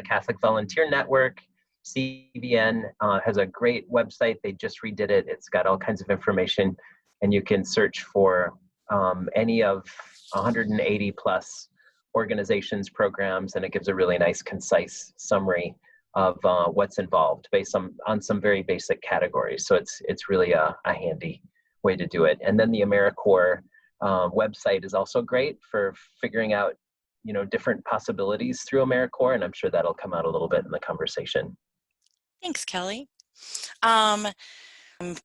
Catholic Volunteer Network. CVN has a great website. They just redid it. It's got all kinds of information, and you can search for any of 180 plus organizations, programs, and it gives a really nice, concise summary of what's involved based on some very basic categories. So it's really a handy way to do it. And then the AmeriCorps website is also great for figuring out, different possibilities through AmeriCorps, and I'm sure that'll come out a little bit in the conversation. Thanks, Kelly. I'm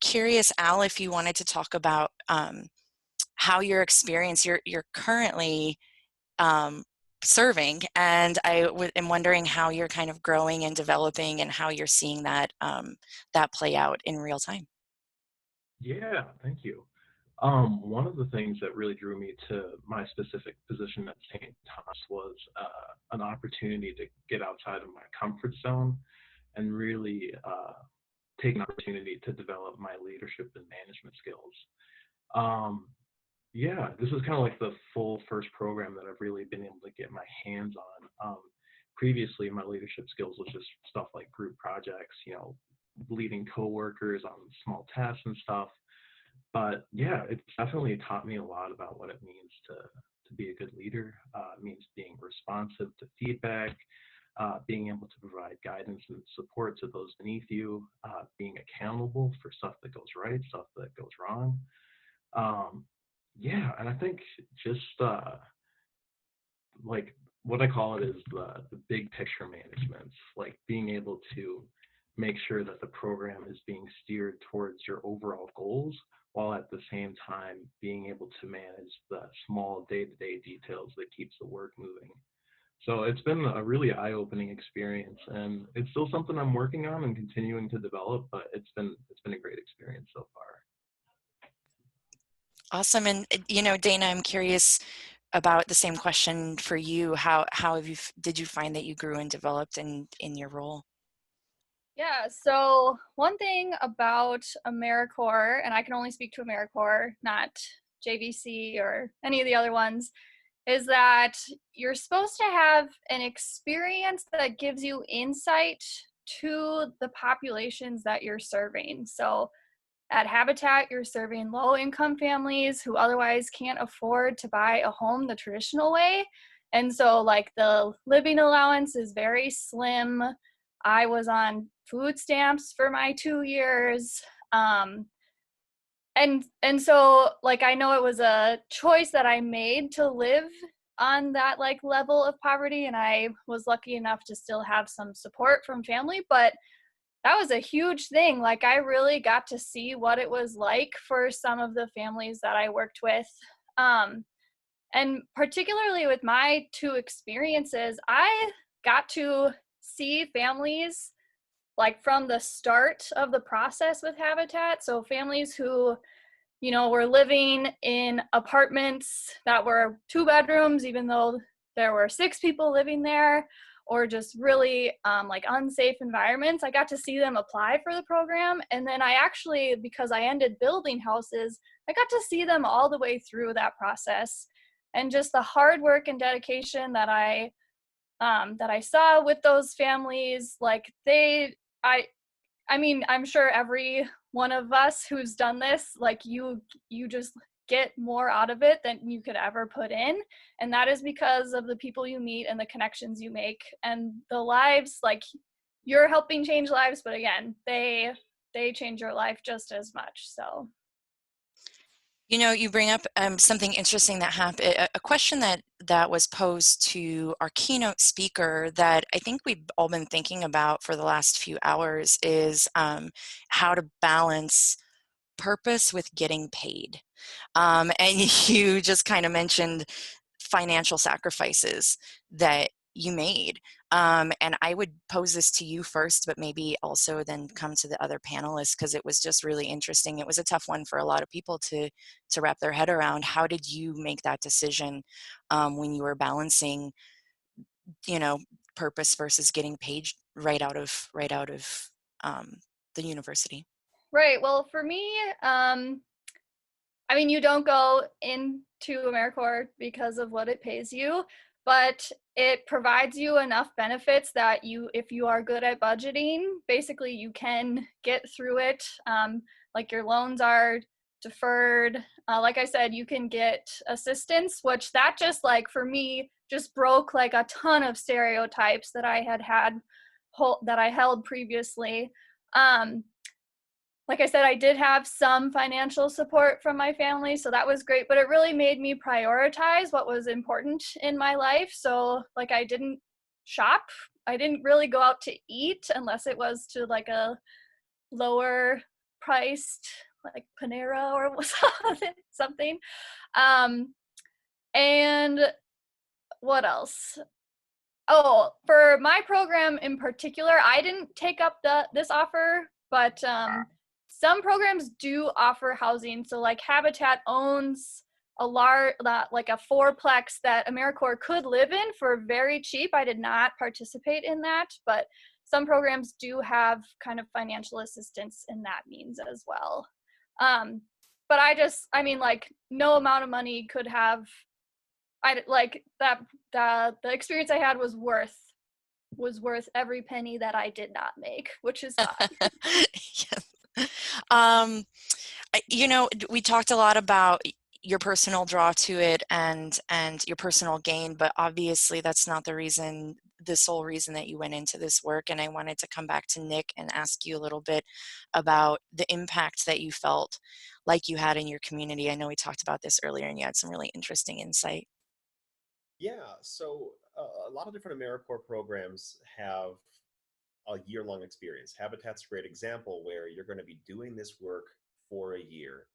curious, Al, if you wanted to talk about how your experience, you're currently serving, and I am wondering how you're kind of growing and developing and how you're seeing that that play out in real time. Yeah, thank you. One of the things that really drew me to my specific position at St. Thomas was an opportunity to get outside of my comfort zone and really take an opportunity to develop my leadership and management skills. Yeah, this is kind of like the full first program that I've really been able to get my hands on. Previously, my leadership skills was just stuff like group projects, leading coworkers on small tasks and stuff. But yeah, it's definitely taught me a lot about what it means to be a good leader. It means being responsive to feedback, being able to provide guidance and support to those beneath you, being accountable for stuff that goes right, stuff that goes wrong. Yeah, and I think just like what I call it is the big picture management, like being able to make sure that the program is being steered towards your overall goals, while at the same time being able to manage the small day-to-day details that keeps the work moving. So it's been a really eye-opening experience, and it's still something I'm working on and continuing to develop, but it's been a great experience so far. Awesome. And Dana, I'm curious about the same question for you. How did you find that you grew and developed in your role? Yeah, so one thing about AmeriCorps, and I can only speak to AmeriCorps, not JVC or any of the other ones, is that you're supposed to have an experience that gives you insight to the populations that you're serving. So at Habitat, you're serving low-income families who otherwise can't afford to buy a home the traditional way. And so like the living allowance is very slim. I was on food stamps for my 2 years. And so like, I know it was a choice that I made to live on that like level of poverty. And I was lucky enough to still have some support from family, but that was a huge thing. Like I really got to see what it was like for some of the families that I worked with. And particularly with my 2 experiences, I got to see families like from the start of the process with Habitat. So families who, were living in apartments that were 2 bedrooms, even though there were 6 people living there, or just really like unsafe environments. I got to see them apply for the program. And then I actually, because I ended building houses, I got to see them all the way through that process. And just the hard work and dedication that I saw with those families, like I mean, I'm sure every one of us who's done this, like you just get more out of it than you could ever put in. And that is because of the people you meet and the connections you make and the lives, like you're helping change lives, but again, they change your life just as much. So. You bring up something interesting that happened, a question that was posed to our keynote speaker that I think we've all been thinking about for the last few hours is how to balance purpose with getting paid. And you just kind of mentioned financial sacrifices that you made. And I would pose this to you first, but maybe also then come to the other panelists because it was just really interesting. It was a tough one for a lot of people to wrap their head around. How did you make that decision when you were balancing, purpose versus getting paid right out of the university? Right. Well, for me, I mean, you don't go into AmeriCorps because of what it pays you, but it provides you enough benefits that if you are good at budgeting, basically you can get through it. Like your loans are deferred. Like I said, you can get assistance, which that just like for me just broke like a ton of stereotypes that I that I held previously. Like I said, I did have some financial support from my family, so that was great, but it really made me prioritize what was important in my life. So like I didn't shop. I didn't really go out to eat unless it was to like a lower priced like Panera or something. And what else? Oh, for my program in particular, I didn't take up this offer, but some programs do offer housing. So like Habitat owns like a fourplex that AmeriCorps could live in for very cheap. I did not participate in that, but some programs do have kind of financial assistance in that means as well. But I mean, like no amount of money could have, like that, the experience I had was worth every penny that I did not make, which is fine. Yes. You know, we talked a lot about your personal draw to it and your personal gain, but obviously that's not the sole reason that you went into this work. And I wanted to come back to Nick and ask you a little bit about the impact that you felt like you had in your community. I know we talked about this earlier and you had some really interesting insight. Yeah, so a lot of different AmeriCorps programs have a year-long experience. Habitat's a great example where you're going to be doing this work for a year.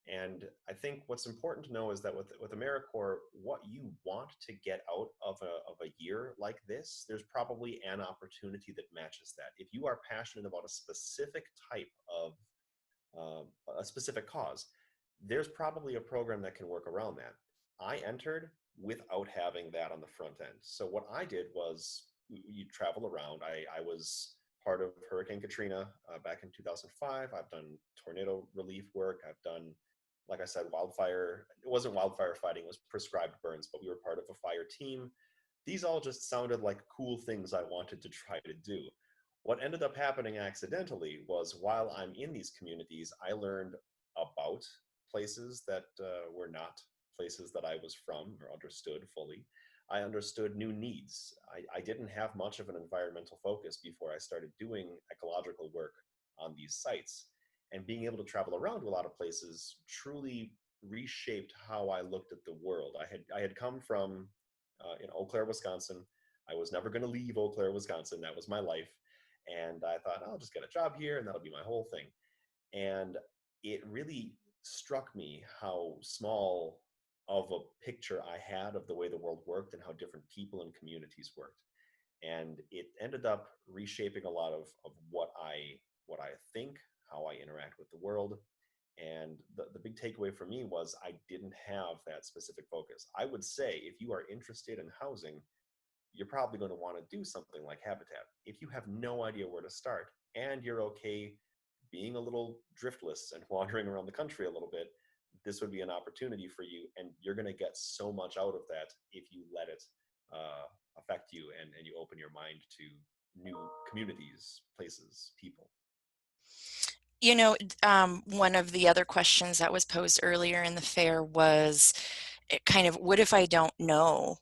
And I think what's important to know is that with AmeriCorps, what you want to get out of a year like this, there's probably an opportunity that matches that. If you are passionate about a specific type of a specific cause, there's probably a program that can work around that. I entered without having that on the front end. So what I did was you travel around. I was part of Hurricane Katrina back in 2005. I've done tornado relief work. I've done, like I said, wildfire. It wasn't wildfire fighting, it was prescribed burns, but we were part of a fire team. These all just sounded like cool things I wanted to try to do. What ended up happening accidentally was while I'm in these communities, I learned about places that were not places that I was from or understood fully. I understood new needs. I didn't have much of an environmental focus before I started doing ecological work on these sites. And being able to travel around to a lot of places truly reshaped how I looked at the world. I had come from in Eau Claire, Wisconsin. I was never going to leave Eau Claire, Wisconsin. That was my life. And I thought, I'll just get a job here and that'll be my whole thing. And it really struck me how small of a picture I had of the way the world worked and how different people and communities worked. And it ended up reshaping a lot of what I think, how I interact with the world. And the big takeaway for me was I didn't have that specific focus. I would say if you are interested in housing, you're probably going to want to do something like Habitat. If you have no idea where to start and you're okay being a little driftless and wandering around the country a little bit, this would be an opportunity for you, and you're going to get so much out of that if you let it affect you and you open your mind to new communities, places, people. You know, one of the other questions that was posed earlier in the fair was kind of, what if I don't know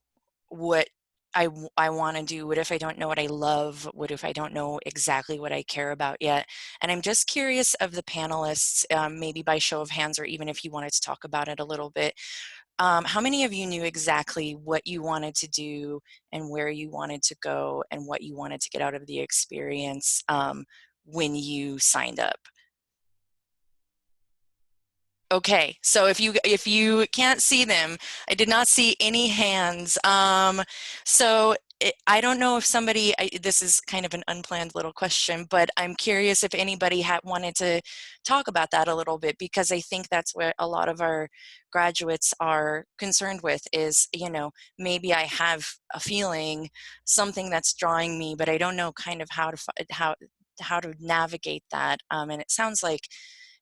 what I want to do? What if I don't know what I love? What if I don't know exactly what I care about yet? And I'm just curious of the panelists, maybe by show of hands, or even if you wanted to talk about it a little bit, how many of you knew exactly what you wanted to do and where you wanted to go and what you wanted to get out of the experience when you signed up? Okay, so if you can't see them, I did not see any hands. I don't know if somebody, this is kind of an unplanned little question, but I'm curious if anybody wanted to talk about that a little bit, because I think that's what a lot of our graduates are concerned with is, you know, maybe I have a feeling, something that's drawing me, but I don't know kind of how to navigate that. And it sounds like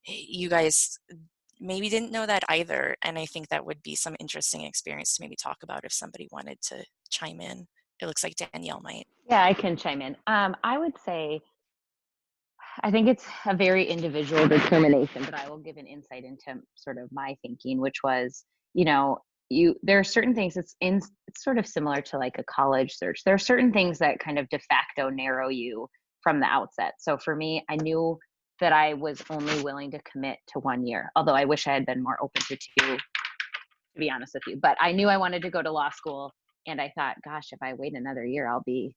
you guys maybe didn't know that either. And I think that would be some interesting experience to maybe talk about if somebody wanted to chime in. It looks like Danielle might. Yeah, I can chime in. I would say, I think it's a very individual determination, but I will give an insight into sort of my thinking, which was, there are certain things it's sort of similar to like a college search. There are certain things that kind of de facto narrow you from the outset. So for me, I knew that I was only willing to commit to 1 year, although I wish I had been more open to 2, to be honest with you. But I knew I wanted to go to law school, and I thought, gosh, if I wait another year, I'll be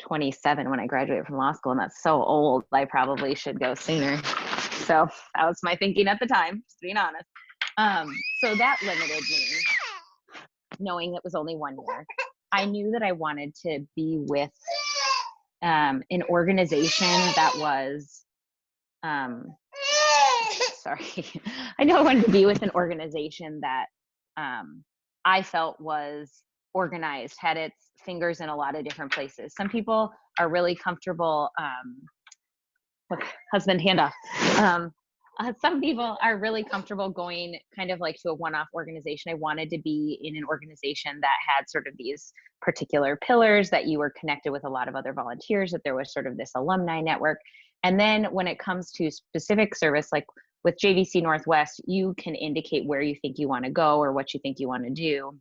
27 when I graduate from law school, and that's so old. I probably should go sooner. So that was my thinking at the time, just being honest. So that limited me, knowing it was only 1 year. I knew that I wanted to be with an organization that was, sorry, I know I wanted to be with an organization that I felt was organized, had its fingers in a lot of different places. Some people are really comfortable, husband handoff. Some people are really comfortable going kind of like to a one-off organization. I wanted to be in an organization that had sort of these particular pillars, that you were connected with a lot of other volunteers, that there was sort of this alumni network. And then when it comes to specific service, like with JVC Northwest, you can indicate where you think you want to go or what you think you want to do.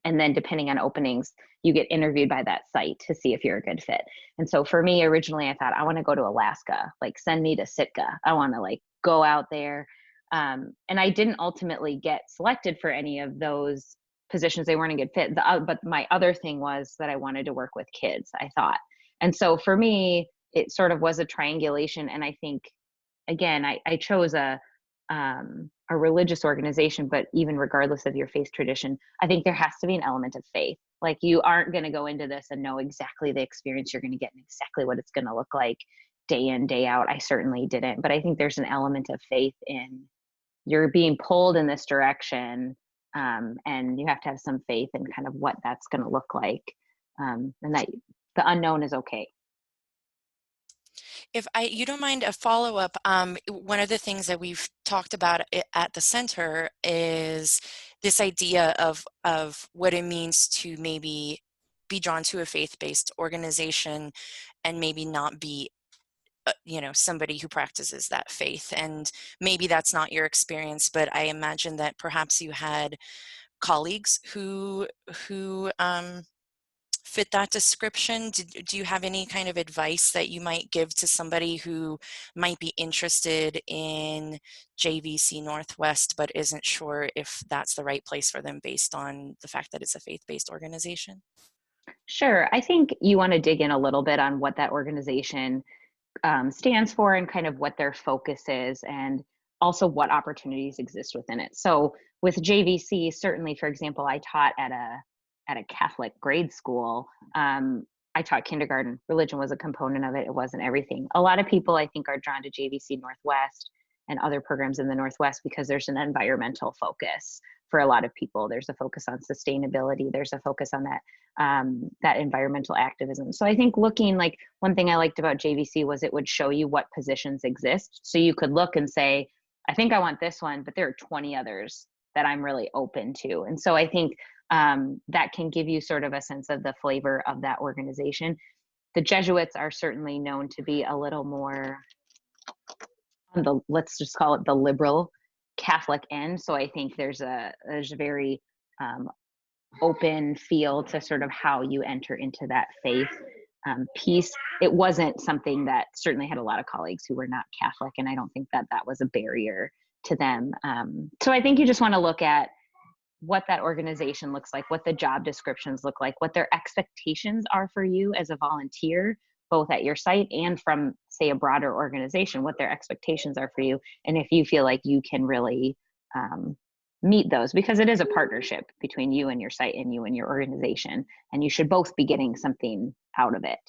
And then depending on openings, you get interviewed by that site to see if you're a good fit. And so for me, originally, I thought, I want to go to Alaska, like send me to Sitka. I want to like go out there. And I didn't ultimately get selected for any of those positions. They weren't a good fit. But my other thing was that I wanted to work with kids, I thought. And so for me, it sort of was a triangulation. And I think, again, I chose a religious organization, but even regardless of your faith tradition, I think there has to be an element of faith. Like, you aren't going to go into this and know exactly the experience you're going to get and exactly what it's going to look like day in, day out. I certainly didn't, but I think there's an element of faith in you're being pulled in this direction, and you have to have some faith in kind of what that's going to look like, and that the unknown is okay. If you don't mind a follow-up, one of the things that we've talked about at the center is this idea of what it means to maybe be drawn to a faith-based organization and maybe not be somebody who practices that faith. And maybe that's not your experience, but I imagine that perhaps you had colleagues who fit that description. Do you have any kind of advice that you might give to somebody who might be interested in JVC Northwest but isn't sure if that's the right place for them based on the fact that it's a faith-based organization? Sure. I think you want to dig in a little bit on what that organization stands for and kind of what their focus is, and also what opportunities exist within it. So with JVC, certainly, for example, I taught at a Catholic grade school. I taught kindergarten. Religion was a component of it. It wasn't everything. A lot of people, I think, are drawn to JVC Northwest and other programs in the Northwest because there's an environmental focus for a lot of people. There's a focus on sustainability. There's a focus on that environmental activism. So I think looking, like, one thing I liked about JVC was it would show you what positions exist. So you could look and say, I think I want this one, but there are 20 others that I'm really open to. And so I think that can give you sort of a sense of the flavor of that organization. The Jesuits are certainly known to be a little more on let's just call it the liberal Catholic end. So I think there's a very open feel to sort of how you enter into that faith piece. It wasn't something that certainly had a lot of colleagues who were not Catholic, and I don't think that was a barrier to them. So I think you just want to look at what that organization looks like, what the job descriptions look like, what their expectations are for you as a volunteer, both at your site and from, say, a broader organization, what their expectations are for you. And if you feel like you can really meet those, because it is a partnership between you and your site and you and your organization, and you should both be getting something out of it.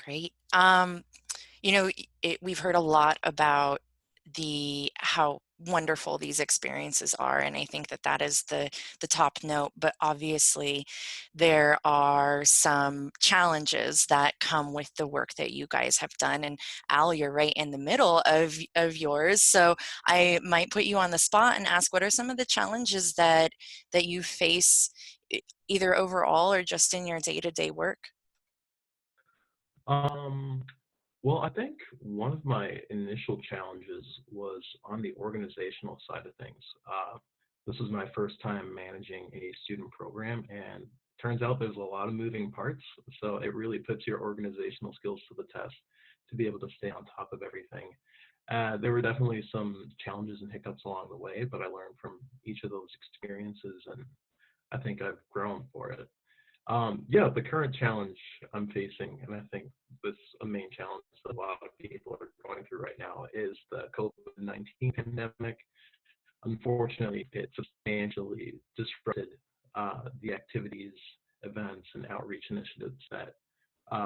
Great. We've heard a lot about how wonderful these experiences are, and I think that that is the top note. But obviously there are some challenges that come with the work that you guys have done, and Al, you're right in the middle of yours, so I might put you on the spot and ask, what are some of the challenges that you face, either overall or just in your day-to-day work? Well, I think one of my initial challenges was on the organizational side of things. This was my first time managing a student program, and turns out there's a lot of moving parts. So it really puts your organizational skills to the test to be able to stay on top of everything. There were definitely some challenges and hiccups along the way, but I learned from each of those experiences, and I think I've grown for it. Yeah, the current challenge I'm facing, and I think this is a main challenge that a lot of people are going through right now, is the COVID-19 pandemic. Unfortunately, it substantially disrupted the activities, events, and outreach initiatives that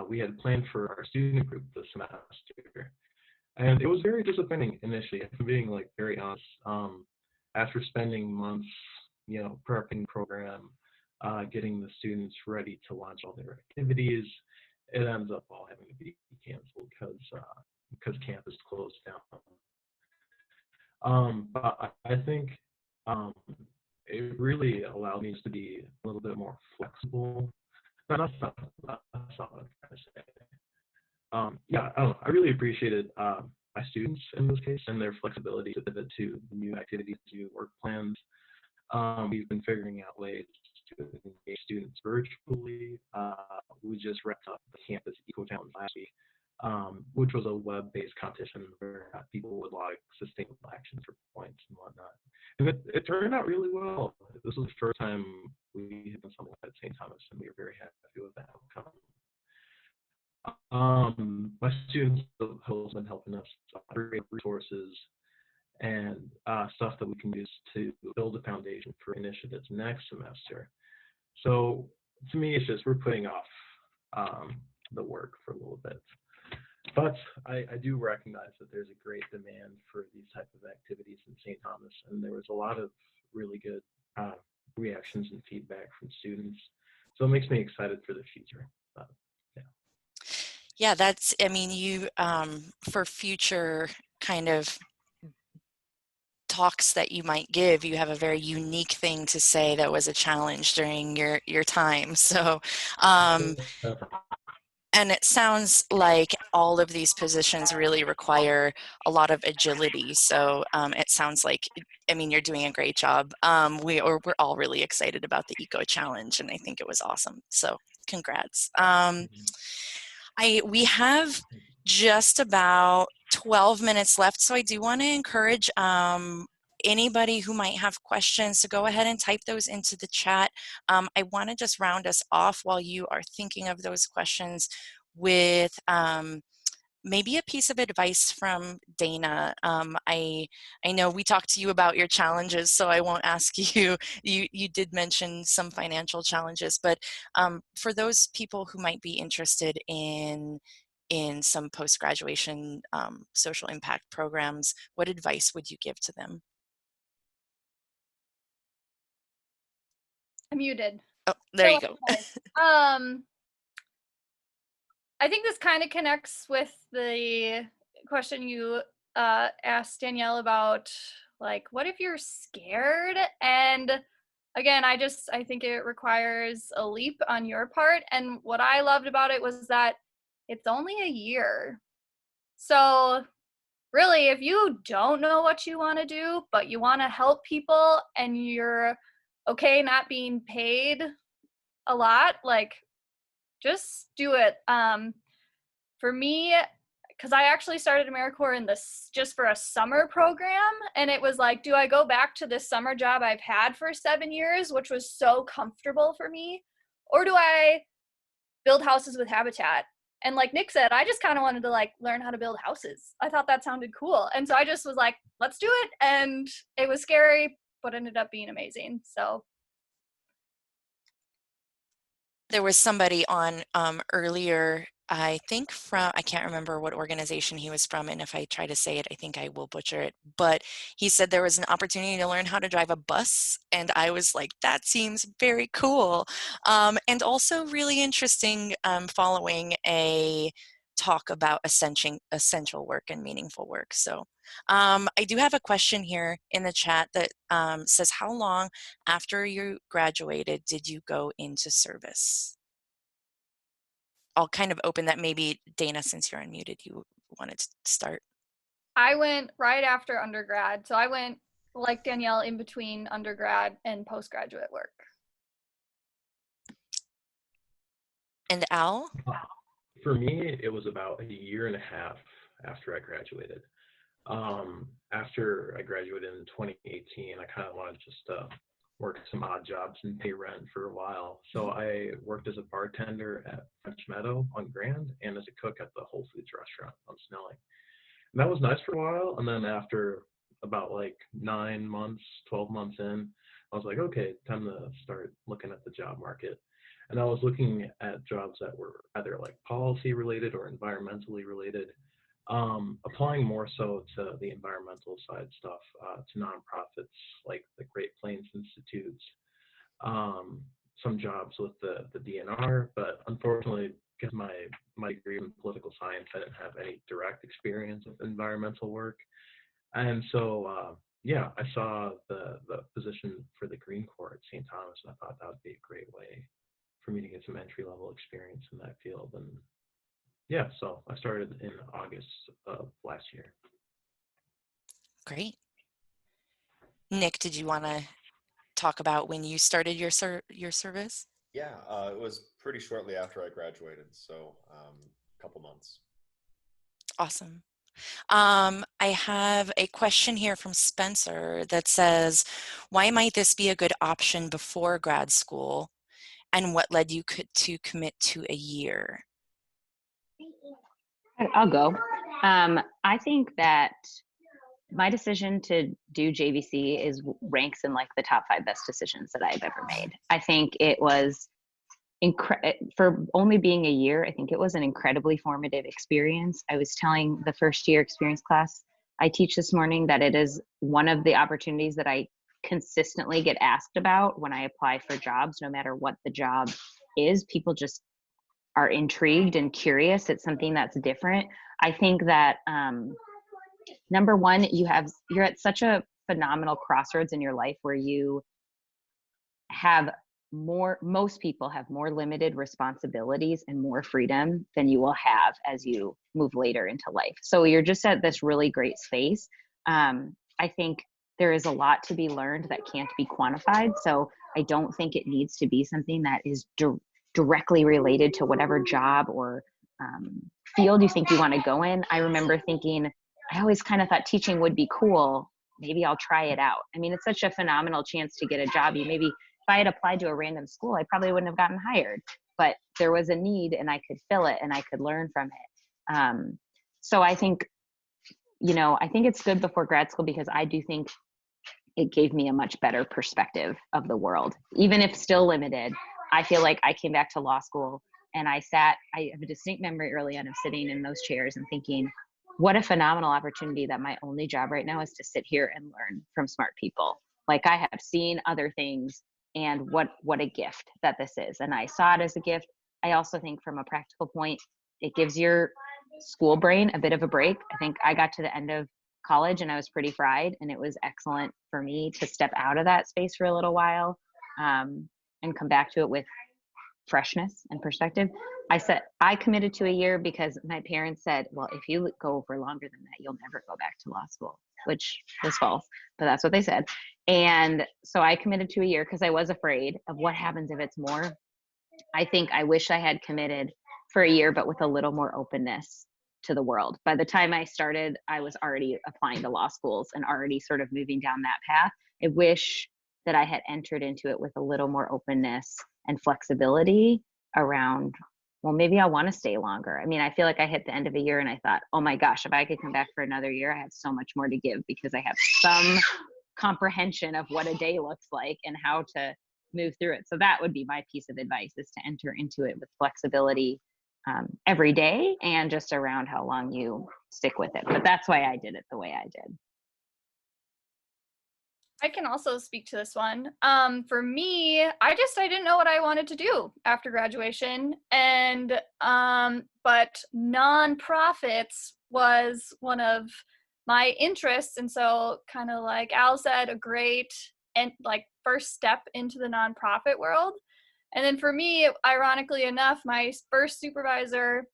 we had planned for our student group this semester. And it was very disappointing initially, if I'm being like very honest. After spending months, prepping the program, getting the students ready to launch all their activities, it ends up all having to be canceled because campus closed down. But I think it really allowed me to be a little bit more flexible. No, that's not what I'm trying to say. Yeah, I don't know. I really appreciated my students in this case and their flexibility to pivot to new activities, new work plans. We've been figuring out ways to engage students virtually. We just wrapped up the campus eco challenge last week, which was a web-based competition where people would log sustainable actions for points and whatnot. And it turned out really well. This was the first time we had done something like that at St. Thomas, and we were very happy with the outcome. My students have also been helping us create resources and stuff that we can use to build a foundation for initiatives next semester. So to me, it's just we're putting off the work for a little bit. But I do recognize that there's a great demand for these type of activities in St. Thomas, and there was a lot of really good reactions and feedback from students. So it makes me excited for the future. Yeah, that's, I mean, you, for future kind of talks that you might give, you have a very unique thing to say that was a challenge during your time. So, and it sounds like all of these positions really require a lot of agility. So it sounds like, I mean, you're doing a great job. We're all really excited about the Eco Challenge, and I think it was awesome. So congrats. We have just about 12 minutes left, so I do want to encourage anybody who might have questions to go ahead and type those into the chat. I want to just round us off while you are thinking of those questions with maybe a piece of advice from Dana. I know we talked to you about your challenges, so I won't ask you. You did mention some financial challenges, but for those people who might be interested in some post-graduation social impact programs, what advice would you give to them? I'm muted. Oh, there you go. I think this kind of connects with the question you asked Danielle about, like, what if you're scared? And again, I think it requires a leap on your part. And what I loved about it was that it's only a year. So really, if you don't know what you want to do, but you want to help people and you're okay not being paid a lot, like, just do it. For me, because I actually started AmeriCorps in this just for a summer program, and it was like, do I go back to this summer job I've had for 7 years, which was so comfortable for me, or do I build houses with Habitat? And like Nick said, I just kind of wanted to like learn how to build houses. I thought that sounded cool, and so I just was like, let's do it. And it was scary, but ended up being amazing. So there was somebody on earlier I think I can't remember what organization he was from, and if I try to say it, I think I will butcher it, but he said there was an opportunity to learn how to drive a bus, and I was like, that seems very cool. And also really interesting, following a talk about essential work and meaningful work. So I do have a question here in the chat that says, how long after you graduated did you go into service? I'll kind of open that. Maybe Dana, since you're unmuted, you wanted to start. I went right after undergrad. So I went, like Danielle, in between undergrad and postgraduate work. And Al? For me, it was about a year and a half after I graduated. After I graduated in 2018, I kind of wanted just to work some odd jobs and pay rent for a while. So I worked as a bartender at French Meadow on Grand and as a cook at the Whole Foods restaurant on Snelling. And that was nice for a while. And then after about like 9 months, 12 months in, I was like, okay, time to start looking at the job market. And I was looking at jobs that were either like policy related or environmentally related, applying more so to the environmental side stuff, to nonprofits like the Great Plains Institutes, some jobs with the DNR, but unfortunately, because my degree in political science, I didn't have any direct experience with environmental work. And so, yeah, I saw the position for the Green Corps at St. Thomas, and I thought that would be a great way for me to get some entry-level experience in that field. And yeah, so I started in August of last year. Great. Nick, did you want to talk about when you started your service? Yeah, it was pretty shortly after I graduated, so a couple months. Awesome. I have a question here from Spencer that says, why might this be a good option before grad school, and what led you to commit to a year? I'll go. I think that my decision to do JVC ranks in like the top 5 best decisions that I've ever made. I think it was for only being a year. I think it was an incredibly formative experience. I was telling the first year experience class I teach this morning that it is one of the opportunities that I consistently get asked about when I apply for jobs, no matter what the job is. People just are intrigued and curious. It's something that's different. I think that number one, you're at such a phenomenal crossroads in your life where you have most people have more limited responsibilities and more freedom than you will have as you move later into life. So you're just at this really great space. I think there is a lot to be learned that can't be quantified. So I don't think it needs to be something that is directly related to whatever job or field you think you want to go in. I remember thinking, I always kind of thought teaching would be cool. Maybe I'll try it out. I mean, it's such a phenomenal chance to get a job. If I had applied to a random school, I probably wouldn't have gotten hired, but there was a need and I could fill it and I could learn from it. So I think, I think it's good before grad school because I do think it gave me a much better perspective of the world, even if still limited. I feel like I came back to law school and I have a distinct memory early on of sitting in those chairs and thinking, what a phenomenal opportunity that my only job right now is to sit here and learn from smart people. Like I have seen other things, and what a gift that this is. And I saw it as a gift. I also think from a practical point, it gives your school brain a bit of a break. I think I got to the end of college and I was pretty fried, and it was excellent for me to step out of that space for a little while and come back to it with freshness and perspective. I committed to a year because my parents said, well, if you go for longer than that, you'll never go back to law school, which was false, but that's what they said. And so I committed to a year because I was afraid of what happens if it's more. I think I wish I had committed for a year, but with a little more openness to the world. By the time I started, I was already applying to law schools and already sort of moving down that path. I wish that I had entered into it with a little more openness and flexibility around, well, maybe I want to stay longer. I mean, I feel like I hit the end of a year and I thought, oh my gosh, if I could come back for another year, I have so much more to give because I have some comprehension of what a day looks like and how to move through it. So that would be my piece of advice, is to enter into it with flexibility every day, and just around how long you stick with it. But that's why I did it the way I did. I can also speak to this one. For me, I didn't know what I wanted to do after graduation, and but nonprofits was one of my interests, and so kind of like Al said, a great and like first step into the nonprofit world. And then for me, ironically enough, my first supervisor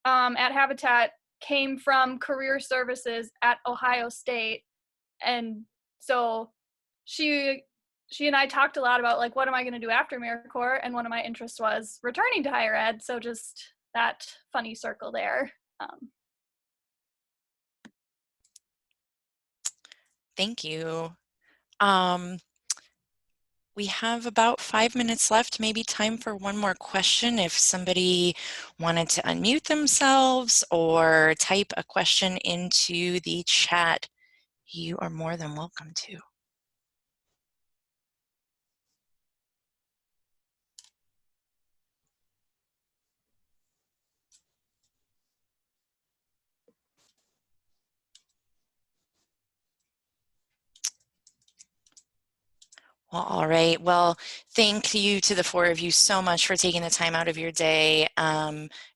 at Habitat came from career services at Ohio State, and so she and I talked a lot about like, what am I going to do after AmeriCorps? And one of my interests was returning to higher ed. So just that funny circle there. Thank you. We have about 5 minutes left, maybe time for one more question. If somebody wanted to unmute themselves or type a question into the chat, you are more than welcome to. Well, all right. Well, thank you to the four of you so much for taking the time out of your day.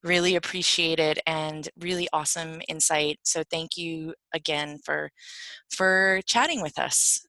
Really appreciate it, and really awesome insight. So thank you again for chatting with us.